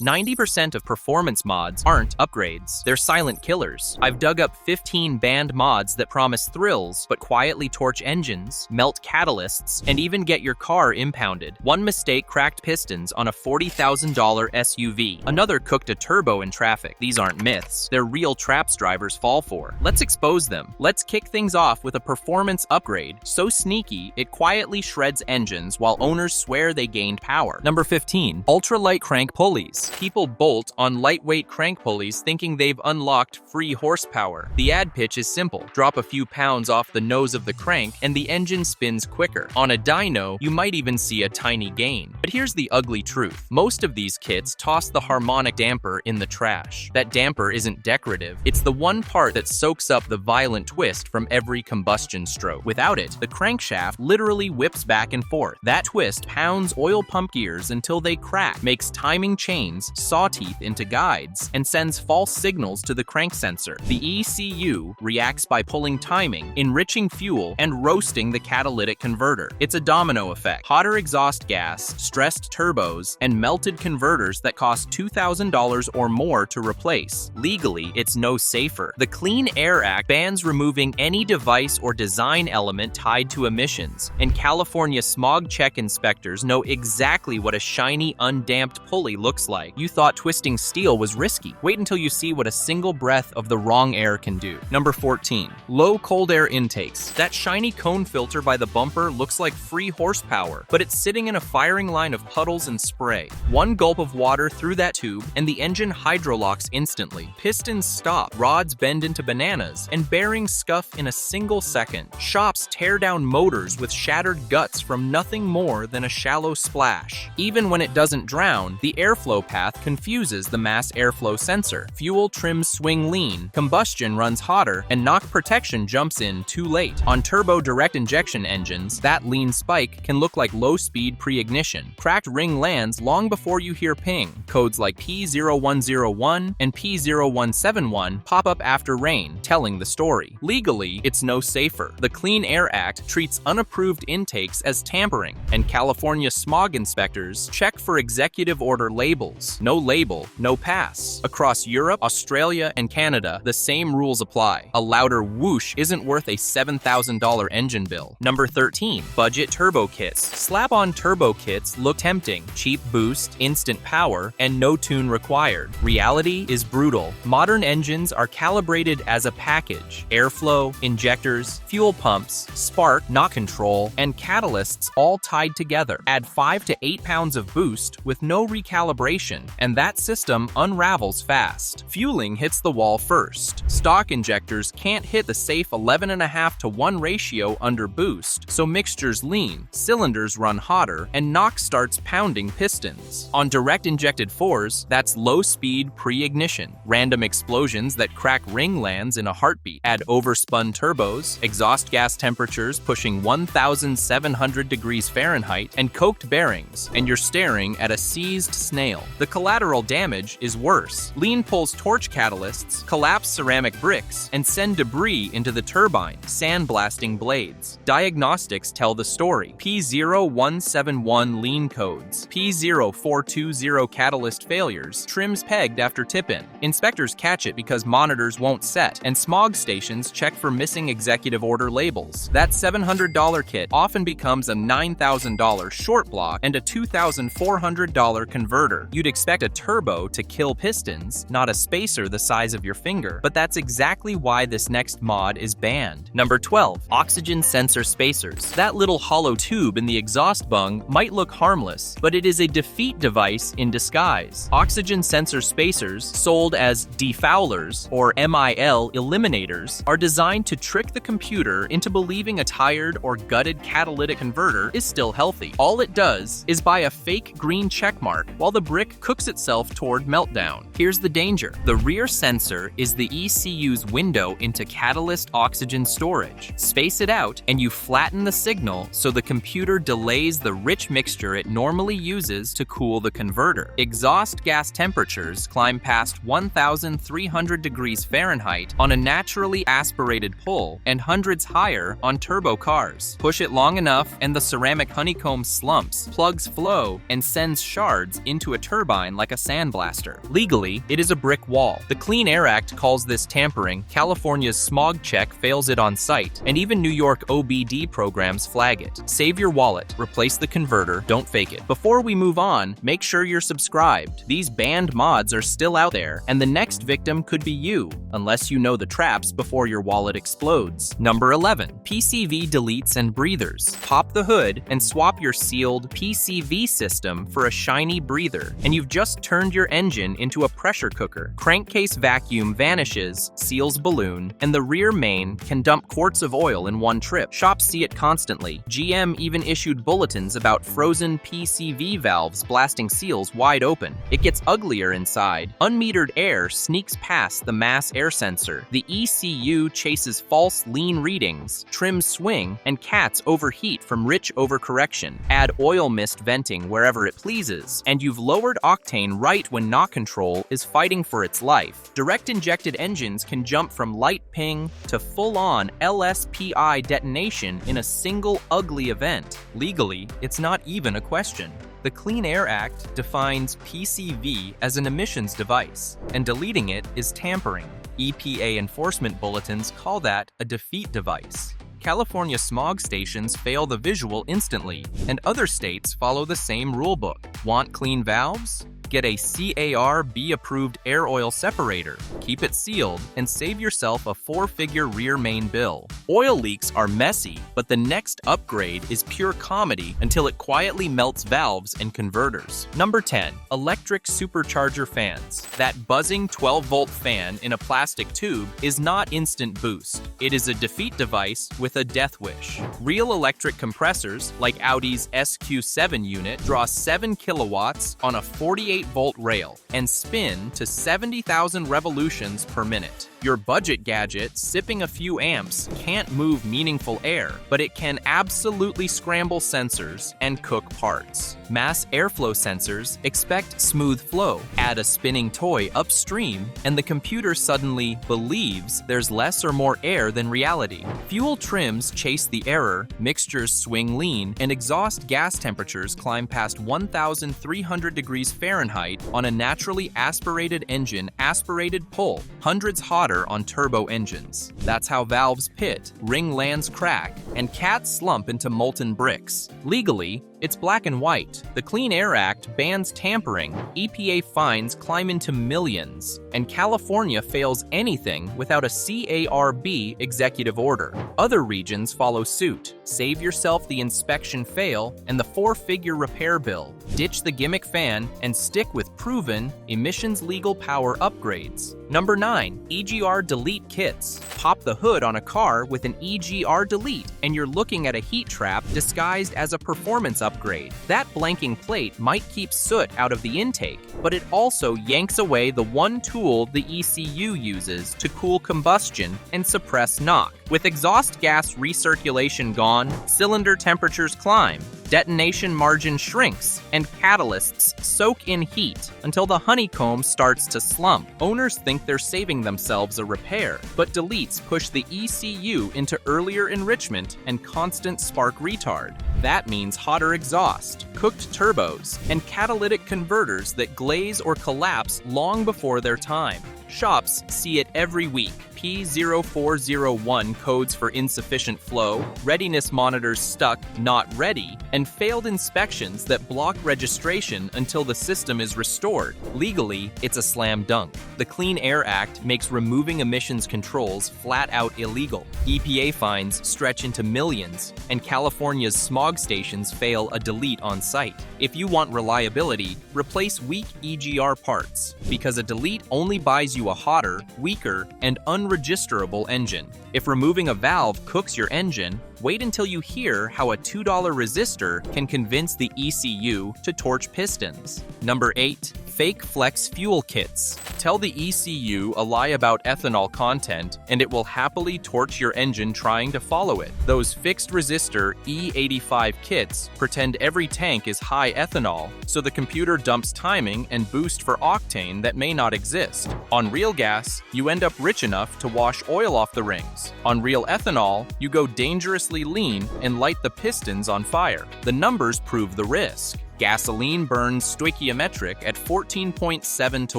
90% of performance mods aren't upgrades, they're silent killers. I've dug up 15 banned mods that promise thrills, but quietly torch engines, melt catalysts, and even get your car impounded. One mistake cracked pistons on a $40,000 SUV. Another cooked a turbo in traffic. These aren't myths, they're real traps drivers fall for. Let's expose them. Let's kick things off with a performance upgrade, so sneaky, it quietly shreds engines while owners swear they gained power. Number 15. Ultralight crank pulleys. People bolt on lightweight crank pulleys thinking they've unlocked free horsepower. The ad pitch is simple. Drop a few pounds off the nose of the crank and the engine spins quicker. On a dyno, you might even see a tiny gain. But here's the ugly truth. Most of these kits toss the harmonic damper in the trash. That damper isn't decorative. It's the one part that soaks up the violent twist from every combustion stroke. Without it, the crankshaft literally whips back and forth. That twist pounds oil pump gears until they crack, makes timing chains, saw teeth into guides, and sends false signals to the crank sensor. The ECU reacts by pulling timing, enriching fuel, and roasting the catalytic converter. It's a domino effect. Hotter exhaust gas, stressed turbos, and melted converters that cost $2,000 or more to replace. Legally, it's no safer. The Clean Air Act bans removing any device or design element tied to emissions, and California smog check inspectors know exactly what a shiny, undamped pulley looks like. You thought twisting steel was risky. Wait until you see what a single breath of the wrong air can do. Number 14. Low cold air intakes. That shiny cone filter by the bumper looks like free horsepower, but it's sitting in a firing line of puddles and spray. One gulp of water through that tube, and the engine hydrolocks instantly. Pistons stop, rods bend into bananas, and bearings scuff in a single second. Shops tear down motors with shattered guts from nothing more than a shallow splash. Even when it doesn't drown, the airflow path confuses the mass airflow sensor. Fuel trims swing lean, combustion runs hotter, and knock protection jumps in too late. On turbo direct injection engines, that lean spike can look like low-speed pre-ignition. Cracked ring lands long before you hear ping. Codes like P0101 and P0171 pop up after rain, telling the story. Legally, it's no safer. The Clean Air Act treats unapproved intakes as tampering, and California smog inspectors check for executive order labels. No label, no pass. Across Europe, Australia, and Canada, the same rules apply. A louder whoosh isn't worth a $7,000 engine bill. Number 13. Budget turbo kits. Slap-on turbo kits look tempting. Cheap boost, instant power, and no tune required. Reality is brutal. Modern engines are calibrated as a package. Airflow, injectors, fuel pumps, spark, knock control, and catalysts all tied together. Add 5 to 8 pounds of boost with no recalibration, and that system unravels fast. Fueling hits the wall first. Stock injectors can't hit the safe 11.5 to 1 ratio under boost, so mixtures lean, cylinders run hotter, and knock starts pounding pistons. On direct injected 4s, that's low-speed pre-ignition, random explosions that crack ring lands in a heartbeat. Add overspun turbos, exhaust gas temperatures pushing 1,700 degrees Fahrenheit, and coked bearings, and you're staring at a seized snail. The collateral damage is worse. Lean pulls torch catalysts, collapse ceramic bricks, and send debris into the turbine, sandblasting blades. Diagnostics tell the story. P0171 lean codes, P0420 catalyst failures, trims pegged after tip-in. Inspectors catch it because monitors won't set, and smog stations check for missing executive order labels. That $700 kit often becomes a $9,000 short block and a $2,400 converter. You'd expect a turbo to kill pistons, not a spacer the size of your finger, but that's exactly why this next mod is banned. Number 12. Oxygen sensor spacers. That little hollow tube in the exhaust bung might look harmless, but it is a defeat device in disguise. Oxygen sensor spacers, sold as defoulers or MIL eliminators, are designed to trick the computer into believing a tired or gutted catalytic converter is still healthy. All it does is buy a fake green checkmark while the brick cooks itself toward meltdown. Here's the danger. The rear sensor is the ECU's window into catalyst oxygen storage. Space it out and you flatten the signal so the computer delays the rich mixture it normally uses to cool the converter. Exhaust gas temperatures climb past 1,300 degrees Fahrenheit on a naturally aspirated pull and hundreds higher on turbo cars. Push it long enough and the ceramic honeycomb slumps, plugs flow, and sends shards into a turbine turbine like a sandblaster. Legally, it is a brick wall. The Clean Air Act calls this tampering, California's smog check fails it on site, and even New York OBD programs flag it. Save your wallet, replace the converter, don't fake it. Before we move on, make sure you're subscribed. These banned mods are still out there, and the next victim could be you, unless you know the traps before your wallet explodes. Number 11. PCV deletes and breathers. Pop the hood and swap your sealed PCV system for a shiny breather, and you've just turned your engine into a pressure cooker. Crankcase vacuum vanishes, seals balloon, and the rear main can dump quarts of oil in one trip. Shops see it constantly. GM even issued bulletins about frozen PCV valves blasting seals wide open. It gets uglier inside. Unmetered air sneaks past the mass air sensor. The ECU chases false lean readings, trims swing, and cats overheat from rich overcorrection. Add oil mist venting wherever it pleases, and you've lowered octane right when knock control is fighting for its life. Direct injected engines can jump from light ping to full-on LSPI detonation in a single ugly event. Legally, it's not even a question. The Clean Air Act defines PCV as an emissions device, and deleting it is tampering. EPA enforcement bulletins call that a defeat device. California smog stations fail the visual instantly, and other states follow the same rulebook. Want clean valves? Get a CARB-approved air oil separator, keep it sealed, and save yourself a 4-figure rear main bill. Oil leaks are messy, but the next upgrade is pure comedy until it quietly melts valves and converters. Number 10. Electric supercharger fans. That buzzing 12-volt fan in a plastic tube is not instant boost. It is a defeat device with a death wish. Real electric compressors, like Audi's SQ7 unit, draw 7 kilowatts on a 48-volt rail and spin to 70,000 revolutions per minute. Your budget gadget, sipping a few amps, can't move meaningful air, but it can absolutely scramble sensors and cook parts. Mass airflow sensors expect smooth flow. Add a spinning toy upstream, and the computer suddenly believes there's less or more air than reality. Fuel trims chase the error, mixtures swing lean, and exhaust gas temperatures climb past 1,300 degrees Fahrenheit on a naturally aspirated engine aspirated pull, hundreds hotter on turbo engines. That's how valves pit, ring lands crack, and cats slump into molten bricks. Legally, it's black and white. The Clean Air Act bans tampering, EPA fines climb into millions, and California fails anything without a CARB executive order. Other regions follow suit. Save yourself the inspection fail and the 4-figure repair bill. Ditch the gimmick fan and stick with proven, emissions-legal power upgrades. Number 9. EGR delete kits. Pop the hood on a car with an EGR delete, and you're looking at a heat trap disguised as a performance upgrade. That blanking plate might keep soot out of the intake, but it also yanks away the one tool the ECU uses to cool combustion and suppress knock. With exhaust gas recirculation gone, cylinder temperatures climb, detonation margin shrinks, and catalysts soak in heat until the honeycomb starts to slump. Owners think they're saving themselves a repair, but deletes push the ECU into earlier enrichment and constant spark retard. That means hotter exhaust, cooked turbos, and catalytic converters that glaze or collapse long before their time. Shops see it every week. P0401 codes for insufficient flow, readiness monitors stuck, not ready, and failed inspections that block registration until the system is restored. Legally, it's a slam dunk. The Clean Air Act makes removing emissions controls flat out illegal. EPA fines stretch into millions, and California's smog stations fail a delete on site. If you want reliability, replace weak EGR parts, because a delete only buys you a hotter, weaker, and unregisterable engine. If removing a valve cooks your engine, wait until you hear how a $2 resistor can convince the ECU to torch pistons. Number 8. Fake flex fuel kits. Tell the ECU a lie about ethanol content, and it will happily torch your engine trying to follow it. Those fixed resistor E85 kits pretend every tank is high ethanol, so the computer dumps timing and boost for octane that may not exist. On real gas, you end up rich enough to wash oil off the rings. On real ethanol, you go dangerously lean and light the pistons on fire. The numbers prove the risk. Gasoline burns stoichiometric at 14.7 to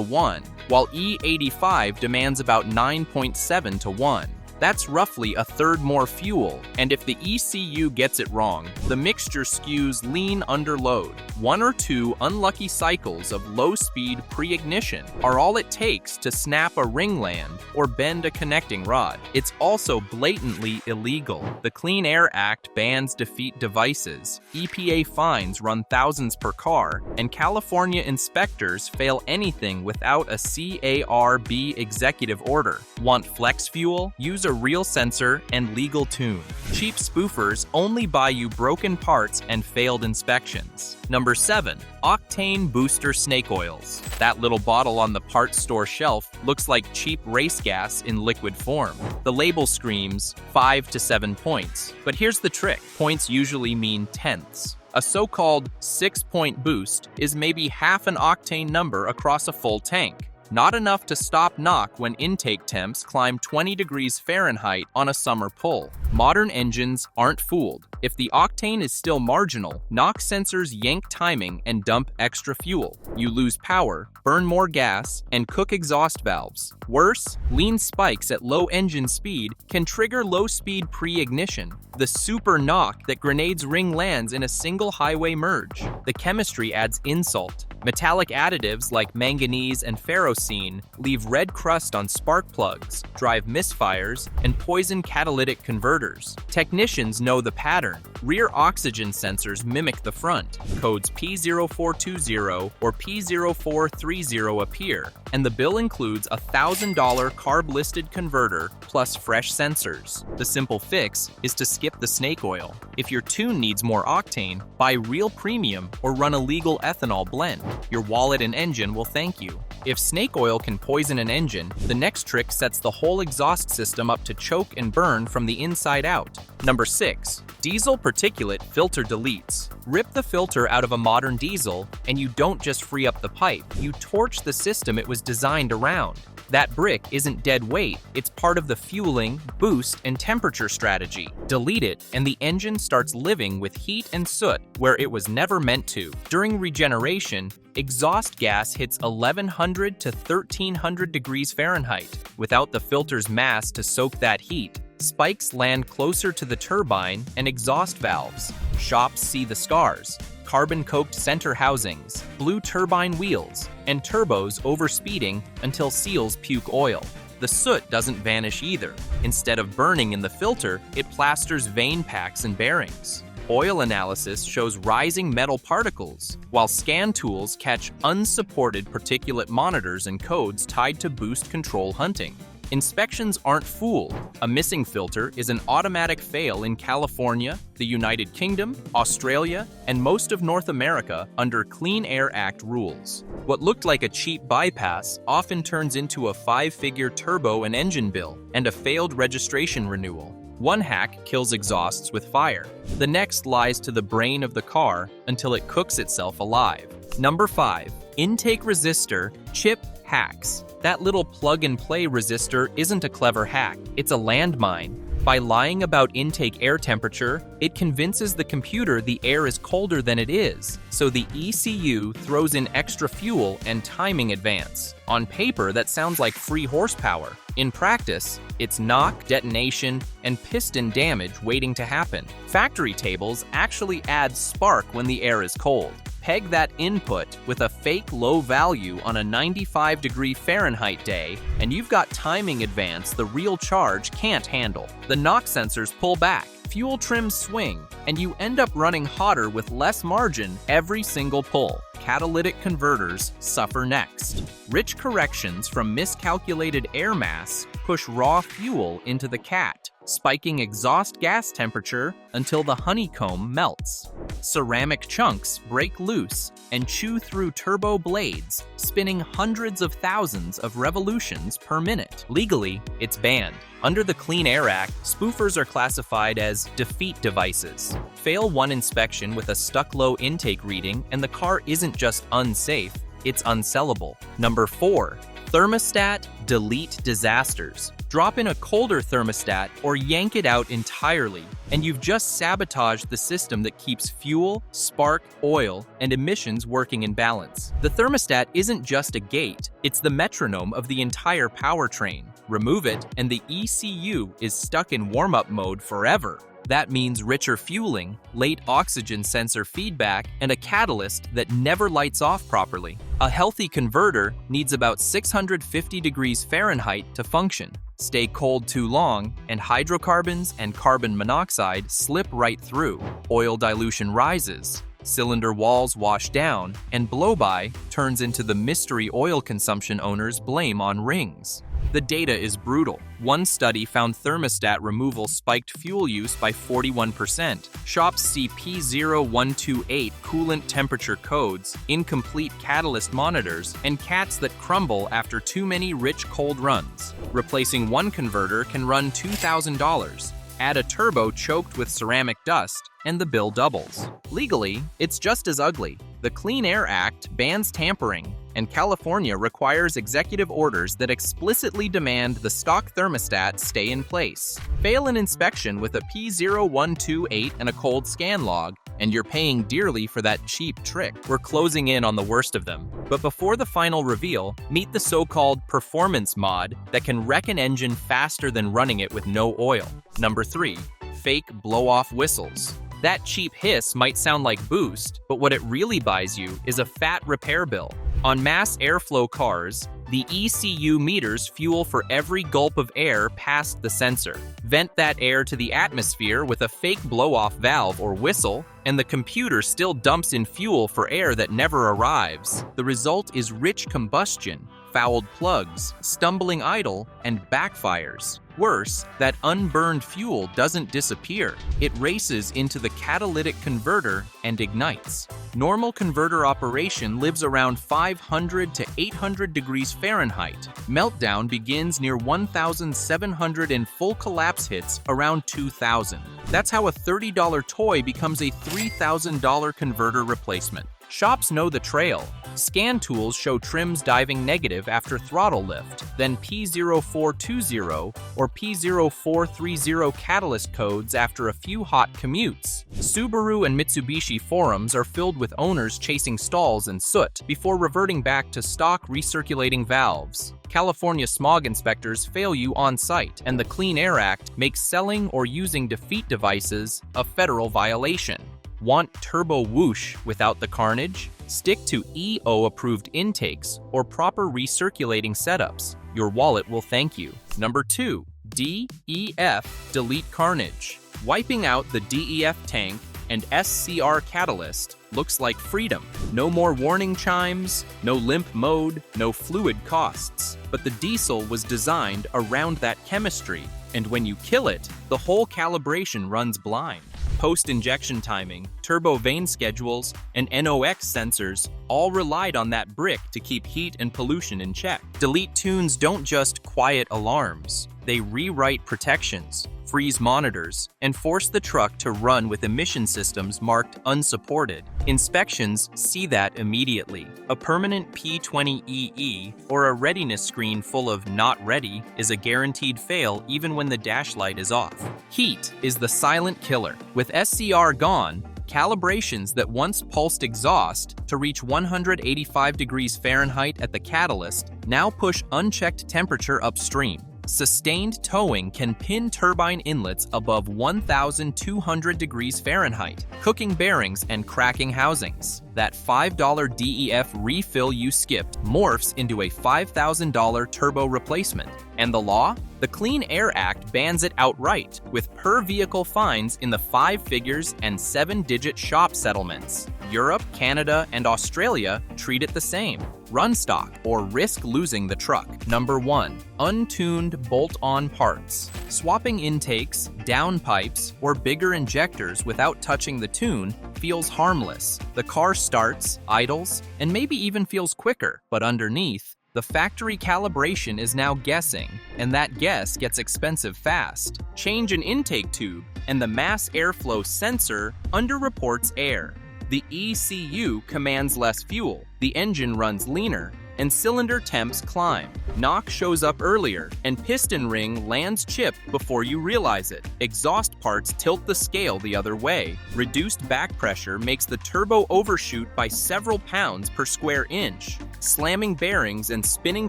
1, while E85 demands about 9.7 to 1. That's roughly a third more fuel, and if the ECU gets it wrong, the mixture skews lean under load. 1 or 2 unlucky cycles of low-speed pre-ignition are all it takes to snap a ringland or bend a connecting rod. It's also blatantly illegal. The Clean Air Act bans defeat devices, EPA fines run thousands per car, and California inspectors fail anything without a CARB executive order. Want flex fuel? Use a real sensor and legal tune. Cheap spoofers only buy you broken parts and failed inspections. Number 7. Octane booster snake oils. That little bottle on the parts store shelf looks like cheap race gas in liquid form. The label screams 5 to 7 points. But here's the trick. Points usually mean tenths. A so-called 6-point boost is maybe half an octane number across a full tank. Not enough to stop knock when intake temps climb 20 degrees Fahrenheit on a summer pull. Modern engines aren't fooled. If the octane is still marginal, knock sensors yank timing and dump extra fuel. You lose power, burn more gas, and cook exhaust valves. Worse, lean spikes at low engine speed can trigger low-speed pre-ignition, the super knock that grenades ring lands in a single highway merge. The chemistry adds insult. Metallic additives like manganese and ferrocene leave red crust on spark plugs, drive misfires, and poison catalytic converters. Technicians know the pattern. Rear oxygen sensors mimic the front. Codes P0420 or P0430 appear, and the bill includes a $1,000 carb-listed converter plus fresh sensors. The simple fix is to skip the snake oil. If your tune needs more octane, buy real premium or run a legal ethanol blend. Your wallet and engine will thank you. If snake oil can poison an engine, the next trick sets the whole exhaust system up to choke and burn from the inside out. Number 6. Diesel particulate filter deletes. Rip the filter out of a modern diesel, and you don't just free up the pipe, you torch the system it was designed around. That brick isn't dead weight, it's part of the fueling, boost, and temperature strategy. Delete it, and the engine starts living with heat and soot where it was never meant to. During regeneration, exhaust gas hits 1100 to 1300 degrees Fahrenheit. Without the filter's mass to soak that heat, spikes land closer to the turbine and exhaust valves. Shops see the scars. Carbon-coked center housings, blue turbine wheels, and turbos overspeeding until seals puke oil. The soot doesn't vanish either. Instead of burning in the filter, it plasters vane packs and bearings. Oil analysis shows rising metal particles, while scan tools catch unsupported particulate monitors and codes tied to boost control hunting. Inspections aren't fooled. A missing filter is an automatic fail in California, the United Kingdom, Australia, and most of North America under Clean Air Act rules. What looked like a cheap bypass often turns into a 5-figure turbo and engine bill and a failed registration renewal. One hack kills exhausts with fire. The next lies to the brain of the car until it cooks itself alive. Number 5. Intake resistor chip hacks. That little plug-and-play resistor isn't a clever hack, it's a landmine. By lying about intake air temperature, it convinces the computer the air is colder than it is, so the ECU throws in extra fuel and timing advance. On paper, that sounds like free horsepower. In practice, it's knock, detonation, and piston damage waiting to happen. Factory tables actually add spark when the air is cold. Peg that input with a fake low value on a 95-degree Fahrenheit day, and you've got timing advance the real charge can't handle. The knock sensors pull back, fuel trims swing, and you end up running hotter with less margin every single pull. Catalytic converters suffer next. Rich corrections from miscalculated air mass push raw fuel into the cat, spiking exhaust gas temperature until the honeycomb melts. Ceramic chunks break loose and chew through turbo blades, spinning hundreds of thousands of revolutions per minute. Legally, it's banned. Under the Clean Air Act, spoofers are classified as defeat devices. Fail one inspection with a stuck low intake reading and the car isn't just unsafe, it's unsellable. Number 4. Thermostat delete disasters. Drop in a colder thermostat or yank it out entirely, and you've just sabotaged the system that keeps fuel, spark, oil, and emissions working in balance. The thermostat isn't just a gate, it's the metronome of the entire powertrain. Remove it, and the ECU is stuck in warm-up mode forever. That means richer fueling, late oxygen sensor feedback, and a catalyst that never lights off properly. A healthy converter needs about 650 degrees Fahrenheit to function. Stay cold too long, and hydrocarbons and carbon monoxide slip right through. Oil dilution rises, cylinder walls wash down, and blow-by turns into the mystery oil consumption owners blame on rings. The data is brutal. One study found thermostat removal spiked fuel use by 41%. Shops see P0128 coolant temperature codes, incomplete catalyst monitors, and cats that crumble after too many rich cold runs. Replacing one converter can run $2,000. Add a turbo choked with ceramic dust, and the bill doubles. Legally, it's just as ugly. The Clean Air Act bans tampering, and California requires executive orders that explicitly demand the stock thermostat stay in place. Fail an inspection with a P0128 and a cold scan log, and you're paying dearly for that cheap trick. We're closing in on the worst of them. But before the final reveal, meet the so-called performance mod that can wreck an engine faster than running it with no oil. Number 3. Fake blow-off whistles. That cheap hiss might sound like boost, but what it really buys you is a fat repair bill. On mass airflow cars, the ECU meters fuel for every gulp of air past the sensor. Vent that air to the atmosphere with a fake blow-off valve or whistle, and the computer still dumps in fuel for air that never arrives. The result is rich combustion, fouled plugs, stumbling idle, and backfires. Worse, that unburned fuel doesn't disappear. It races into the catalytic converter and ignites. Normal converter operation lives around 500 to 800 degrees Fahrenheit. Meltdown begins near 1,700 and full collapse hits around 2,000. That's how a $30 toy becomes a $3,000 converter replacement. Shops know the trail. Scan tools show trims diving negative after throttle lift, then P0420 or P0430 catalyst codes after a few hot commutes. Subaru and Mitsubishi forums are filled with owners chasing stalls and soot before reverting back to stock recirculating valves. California smog inspectors fail you on site, and the Clean Air Act makes selling or using defeat devices a federal violation. Want turbo whoosh without the carnage? Stick to EO-approved intakes or proper recirculating setups. Your wallet will thank you. Number 2. DEF delete carnage. Wiping out the DEF tank and SCR catalyst looks like freedom. No more warning chimes, no limp mode, no fluid costs. But the diesel was designed around that chemistry, and when you kill it, the whole calibration runs blind. Post-injection timing, turbo vane schedules, and NOx sensors all relied on that brick to keep heat and pollution in check. Delete tunes don't just quiet alarms. They rewrite protections, freeze monitors, and force the truck to run with emission systems marked unsupported. Inspections see that immediately. A permanent P20EE or a readiness screen full of "not ready" is a guaranteed fail even when the dash light is off. Heat is the silent killer. With SCR gone, calibrations that once pulsed exhaust to reach 185 degrees Fahrenheit at the catalyst now push unchecked temperature upstream. Sustained towing can pin turbine inlets above 1,200 degrees Fahrenheit, cooking bearings and cracking housings. That $5 DEF refill you skipped morphs into a $5,000 turbo replacement. And the law? The Clean Air Act bans it outright, with per-vehicle fines in the 5 figures and 7-digit shop settlements. Europe, Canada, and Australia treat it the same. Run stock or risk losing the truck. Number 1. Untuned bolt-on parts. Swapping intakes, downpipes, or bigger injectors without touching the tune feels harmless. The car starts, idles, and maybe even feels quicker, but underneath, the factory calibration is now guessing, and that guess gets expensive fast. Change an intake tube, and the mass airflow sensor underreports air. The ECU commands less fuel, the engine runs leaner, and cylinder temps climb. Knock shows up earlier, and piston ring lands chipped before you realize it. Exhaust parts tilt the scale the other way. Reduced back pressure makes the turbo overshoot by several pounds per square inch, slamming bearings and spinning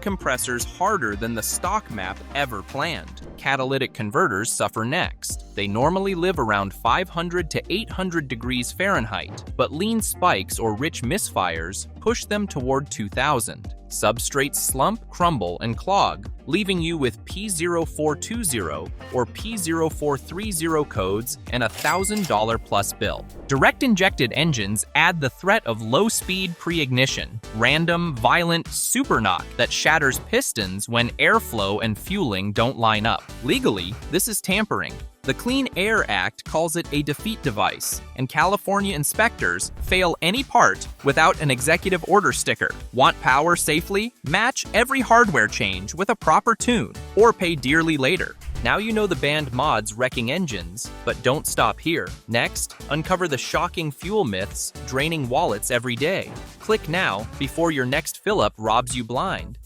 compressors harder than the stock map ever planned. Catalytic converters suffer next. They normally live around 500 to 800 degrees Fahrenheit, but lean spikes or rich misfires push them toward 2000. Substrates slump, crumble, and clog, leaving you with P0420 or P0430 codes and a $1,000 plus bill. Direct-injected engines add the threat of low-speed pre-ignition, random, violent super knock that shatters pistons when airflow and fueling don't line up. Legally, this is tampering. The Clean Air Act calls it a defeat device, and California inspectors fail any part without an executive order sticker. Want power safely? Match every hardware change with a proper tune, or pay dearly later. Now you know the banned mods wrecking engines, but don't stop here. Next, uncover the shocking fuel myths draining wallets every day. Click now before your next fill-up robs you blind.